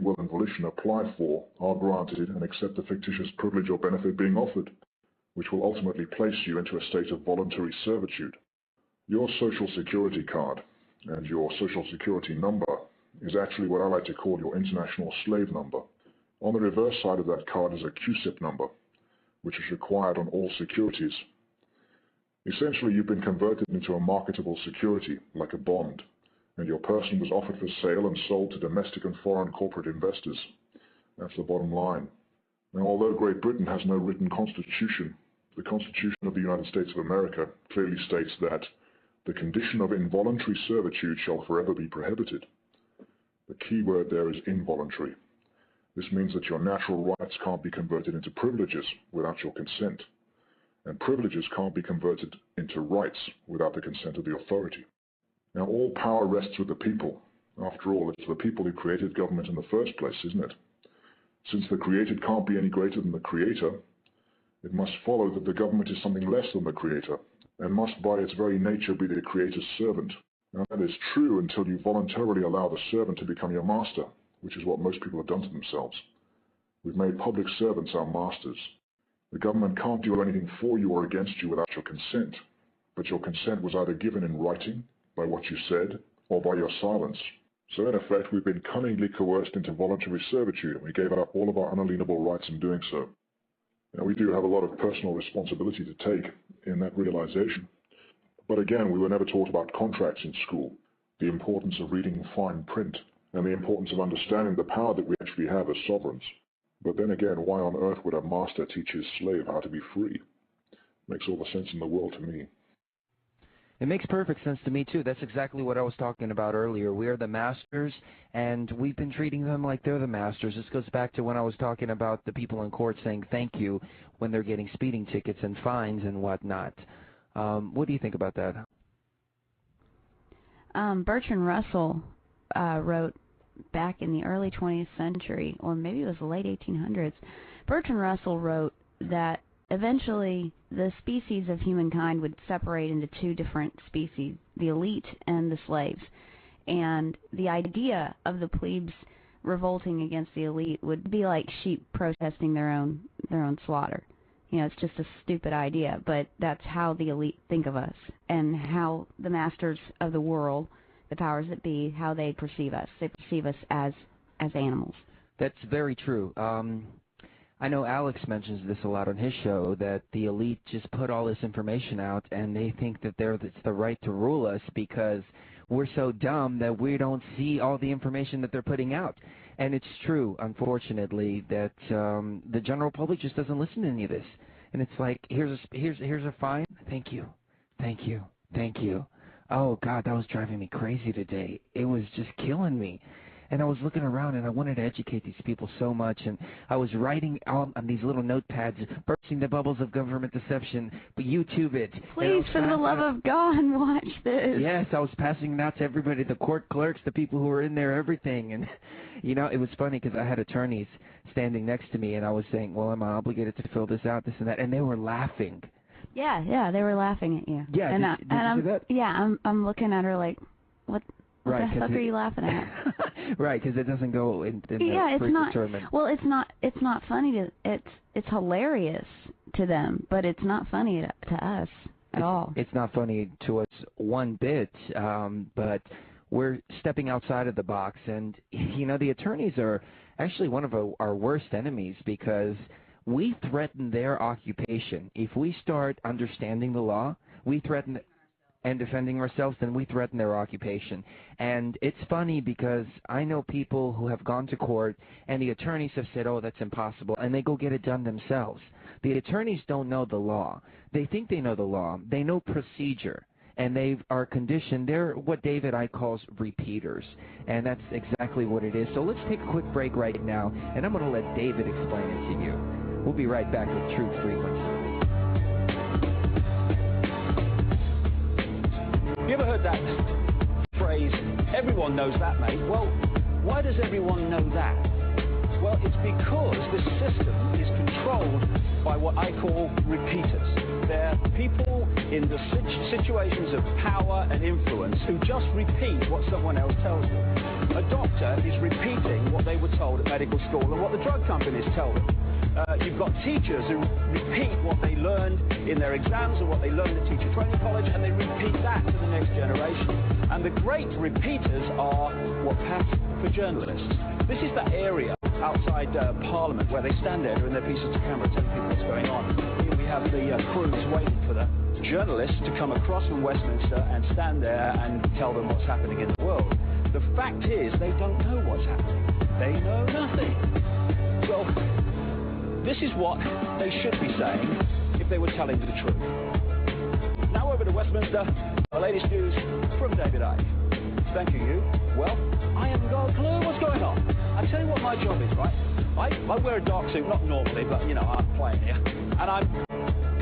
will and volition apply for, are granted, and accept the fictitious privilege or benefit being offered, which will ultimately place you into a state of voluntary servitude. Your Social Security card and your Social Security number is actually what I like to call your international slave number. On the reverse side of that card is a QSIP number, which is required on all securities. Essentially, you've been converted into a marketable security, like a bond, and your person was offered for sale and sold to domestic and foreign corporate investors. That's the bottom line. Now, although Great Britain has no written constitution, the Constitution of the United States of America clearly states that the condition of involuntary servitude shall forever be prohibited. The key word there is involuntary. This means that your natural rights can't be converted into privileges without your consent, and privileges can't be converted into rights without the consent of the authority. Now, all power rests with the people. After all, it's the people who created government in the first place, isn't it? Since the created can't be any greater than the creator, it must follow that the government is something less than the creator, and must by its very nature be the creator's servant. Now, that is true until you voluntarily allow the servant to become your master, which is what most people have done to themselves. We've made public servants our masters. The government can't do anything for you or against you without your consent, but your consent was either given in writing, by what you said, or by your silence. So in effect, we've been cunningly coerced into voluntary servitude, and we gave up all of our unalienable rights in doing so. Now, we do have a lot of personal responsibility to take in that realization. But again, we were never taught about contracts in school, the importance of reading fine print, and the importance of understanding the power that we actually have as sovereigns. But then again, why on earth would a master teach his slave how to be free? Makes all the sense in the world to me. It makes perfect sense to me, too. That's exactly what I was talking about earlier. We are the masters, and we've been treating them like they're the masters. This goes back to when I was talking about the people in court saying thank you when they're getting speeding tickets and fines and whatnot. What do you think about that? Bertrand Russell wrote back in the early 20th century, or maybe it was the late 1800s, Bertrand Russell wrote that eventually the species of humankind would separate into two different species, the elite and the slaves. And the idea of the plebes revolting against the elite would be like sheep protesting their own slaughter. You know, it's just a stupid idea, but that's how the elite think of us, and how the masters of the world, the powers that be, how they perceive us. They perceive us as animals. That's very true. I know Alex mentions this a lot on his show, that the elite just put all this information out, and they think that it's the right to rule us because we're so dumb that we don't see all the information that they're putting out. And it's true, unfortunately, that the general public just doesn't listen to any of this. And it's like, here's a fine. Thank you. Thank you. Thank you. Oh, God, that was driving me crazy today. It was just killing me. And I was looking around, and I wanted to educate these people so much, and I was writing on these little notepads, bursting the bubbles of government deception, but YouTube it. Please, for the love of God, watch this. Yes, I was passing it out to everybody, the court clerks, the people who were in there, everything. And, you know, it was funny because I had attorneys standing next to me, and I was saying, well, am I obligated to fill this out, this and that? And they were laughing. Yeah, they were laughing at you. Yeah, did you do that? Yeah, I'm looking at her like, what the fuck are you laughing at? Right, because it doesn't go in yeah, the predetermined. Well, it's not funny it's hilarious to them, but it's not funny to us at all. It's not funny to us one bit, but we're stepping outside of the box, and you know, the attorneys are actually one of our worst enemies because we threaten their occupation. If we start understanding the law, we threaten and defending ourselves, then we threaten their occupation. And it's funny because I know people who have gone to court and the attorneys have said, oh, that's impossible, and they go get it done themselves. The attorneys don't know the law. They think they know the law. They know procedure, and they are conditioned. They're what David I calls repeaters, and that's exactly what it is. So let's take a quick break right now, and I'm going to let David explain it to you. We'll be right back with Truth Frequency. You ever heard that phrase, everyone knows that, mate? Well, why does everyone know that? Well, it's because this system is controlled by what I call repeaters. They're people in the situations of power and influence who just repeat what someone else tells them. A doctor is repeating what they were told medical school and what the drug companies tell them. You've got teachers who repeat what they learned in their exams or what they learned at teacher training college, and they repeat that to the next generation. And the great repeaters are what pass for journalists. This is that area outside Parliament where they stand there doing their pieces to camera telling people what's going on. Here we have the crews waiting for the journalists to come across from Westminster and stand there and tell them what's happening in the world. The fact is they don't know what's happening. They know nothing. So this is what they should be saying if they were telling the truth. Now over to Westminster, the latest news from David Icke. Thank you. Well, I haven't got a clue what's going on. I tell you what my job is, right? I wear a dark suit, not normally, but, you know, I'm playing here. And I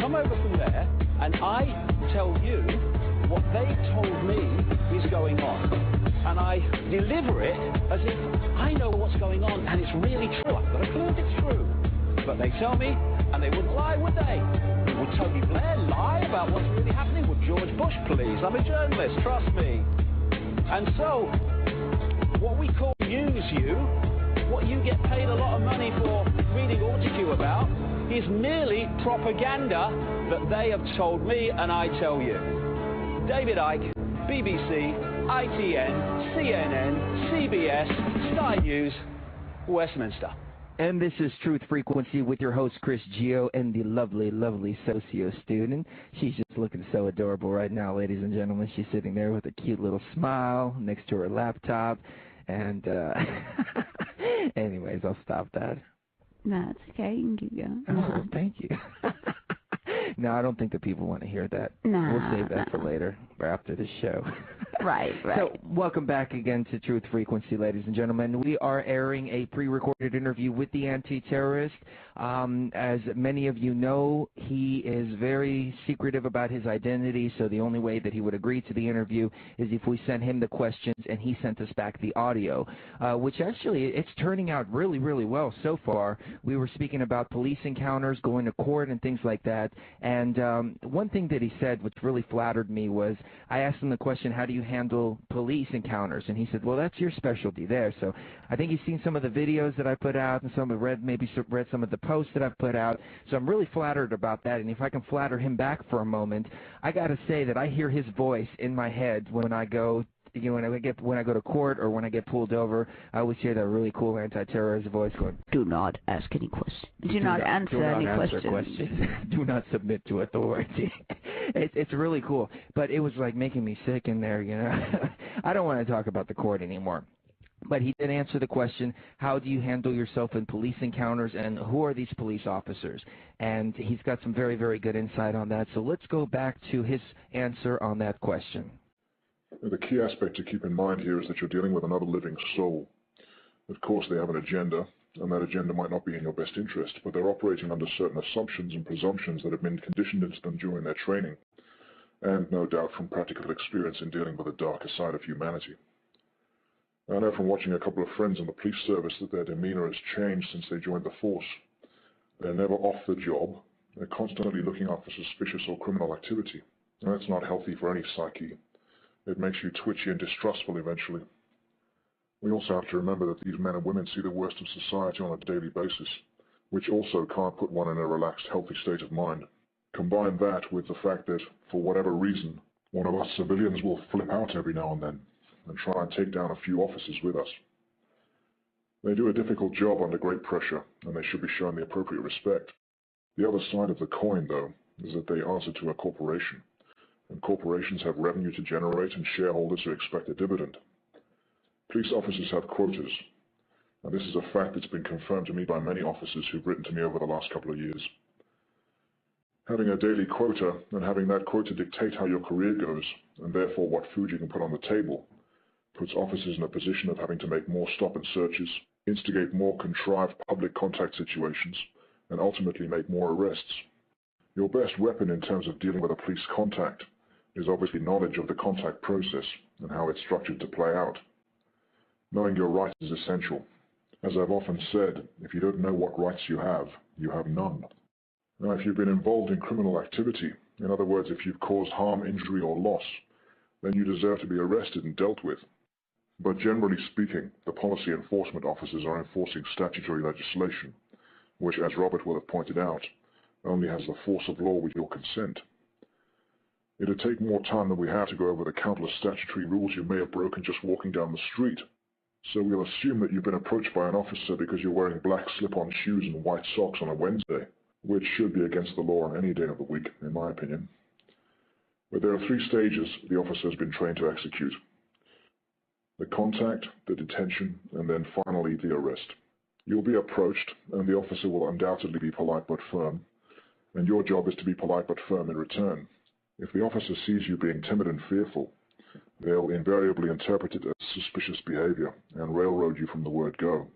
come over from there, and I tell you what they told me is going on. And I deliver it as if I know what's going on, and it's really true. I've got a clue if it's true. But they tell me, and they wouldn't lie, would they? Would Tony Blair lie about what's really happening? Would George Bush, please? I'm a journalist, trust me. And so, what we call News You, what you get paid a lot of money for reading AutoCue about, is merely propaganda that they have told me and I tell you. David Icke, BBC, ITN, CNN, CBS, Sky News, Westminster. And this is Truth Frequency with your host, Chris Gio, and the lovely, lovely socio student. She's just looking so adorable right now, ladies and gentlemen. She's sitting there with a cute little smile next to her laptop. And anyways, I'll stop that. No, it's okay. You can keep going. Oh, thank you. No, I don't think the people want to hear that. Nah, we'll save that for later or after the show. Right. So, welcome back again to Truth Frequency, ladies and gentlemen. We are airing a pre-recorded interview with the Anti-Terrorist. As many of you know, he is very secretive about his identity, so the only way that he would agree to the interview is if we sent him the questions and he sent us back the audio, which actually, it's turning out really, really well so far. We were speaking about police encounters, going to court, and things like that. And one thing that he said, which really flattered me, was I asked him the question, how do you handle police encounters? And he said, well, that's your specialty there. So I think he's seen some of the videos that I put out and maybe read some of the posts that I've put out. So I'm really flattered about that. And if I can flatter him back for a moment, I got to say that I hear his voice in my head when I go when I go to court or when I get pulled over. I always hear that really cool anti-terrorist voice going, do not ask any questions. Do not answer any questions. Do not submit to authority. It's really cool. But it was like making me sick in there, you know. I don't want to talk about the court anymore. But he did answer the question, how do you handle yourself in police encounters, and who are these police officers? And he's got some very, very good insight on that. So let's go back to his answer on that question. The key aspect to keep in mind here is that you're dealing with another living soul. Of course, they have an agenda, and that agenda might not be in your best interest, but they're operating under certain assumptions and presumptions that have been conditioned into them during their training, and no doubt from practical experience in dealing with the darker side of humanity. I know from watching a couple of friends in the police service that their demeanor has changed since they joined the force. They're never off the job. They're constantly looking out for suspicious or criminal activity. And that's not healthy for any psyche. It makes you twitchy and distrustful eventually. We also have to remember that these men and women see the worst of society on a daily basis, which also can't put one in a relaxed, healthy state of mind. Combine that with the fact that, for whatever reason, one of us civilians will flip out every now and then and try and take down a few officers with us. They do a difficult job under great pressure, and they should be shown the appropriate respect. The other side of the coin, though, is that they answer to a corporation, and corporations have revenue to generate and shareholders who expect a dividend. Police officers have quotas, and this is a fact that's been confirmed to me by many officers who've written to me over the last couple of years. Having a daily quota and having that quota dictate how your career goes, and therefore what food you can put on the table, puts officers in a position of having to make more stop and searches, instigate more contrived public contact situations, and ultimately make more arrests. Your best weapon in terms of dealing with a police contact is obviously knowledge of the contact process and how it's structured to play out. Knowing your rights is essential. As I've often said, if you don't know what rights you have none. Now, if you've been involved in criminal activity, in other words, if you've caused harm, injury, or loss, then you deserve to be arrested and dealt with. But generally speaking, the policy enforcement officers are enforcing statutory legislation, which, as Robert will have pointed out, only has the force of law with your consent. It'd take more time than we have to go over the countless statutory rules you may have broken just walking down the street. So we'll assume that you've been approached by an officer because you're wearing black slip-on shoes and white socks on a Wednesday, which should be against the law on any day of the week, in my opinion. But there are 3 stages the officer has been trained to execute: the contact, the detention, and then finally the arrest. You'll be approached, and the officer will undoubtedly be polite but firm, and your job is to be polite but firm in return. If the officer sees you being timid and fearful, they'll invariably interpret it as suspicious behavior and railroad you from the word go.